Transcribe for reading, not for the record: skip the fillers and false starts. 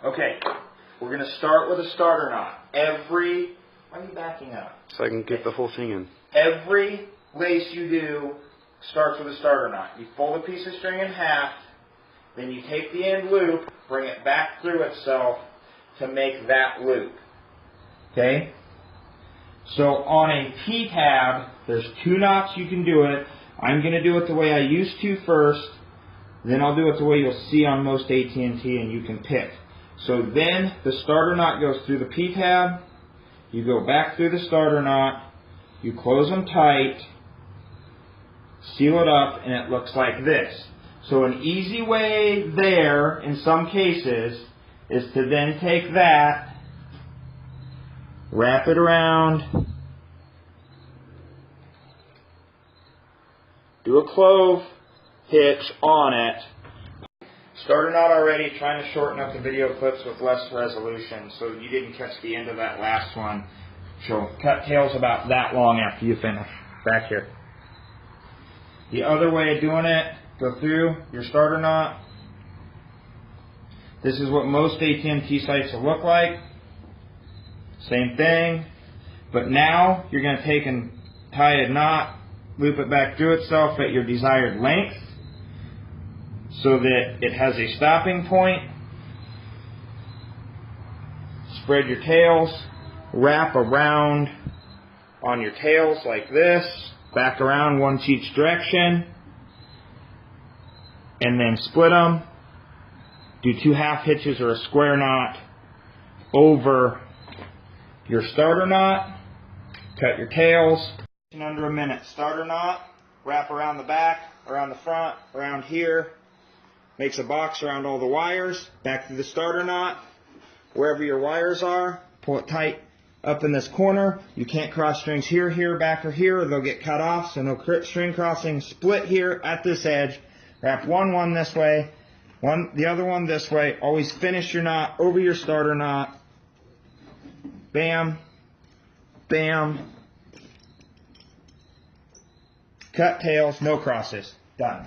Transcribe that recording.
Okay, we're going to start with a starter knot. Why are you backing up? So I can get the whole thing in. Every lace you do starts with a starter knot. You fold a piece of string in half, then you take the end loop, bring it back through itself to make that loop. Okay? So on a T-tab, there's 2 knots you can do it. I'm going to do it the way I used to first, then I'll do it the way you'll see on most AT&T, and you can pick. So then the starter knot goes through the P-tab, you go back through the starter knot, you close them tight, seal it up, and it looks like this. So an easy way there, in some cases, is to then take that, wrap it around, do a clove hitch on it. Starter knot already, trying to shorten up the video clips with less resolution, so you didn't catch the end of that last one. So cut tails about that long after you finish. Back here. The other way of doing it, go through your starter knot. This is what most AT&T sites will look like. Same thing, but now you're going to take and tie a knot, loop it back through itself at your desired length so that it has a stopping point. Spread your tails, wrap around on your tails like this, back around one each direction, and then split them. Do 2 half hitches or a square knot over your starter knot, cut your tails. In under a minute, starter knot, wrap around the back, around the front, around here, makes a box around all the wires, back to the starter knot, wherever your wires are, pull it tight up in this corner. You can't cross strings here, here, back, or here, or they'll get cut off, so no string crossing. Split here at this edge, wrap one this way, the other one this way. Always finish your knot over your starter knot. Bam, bam. Cut tails, no crosses. Done.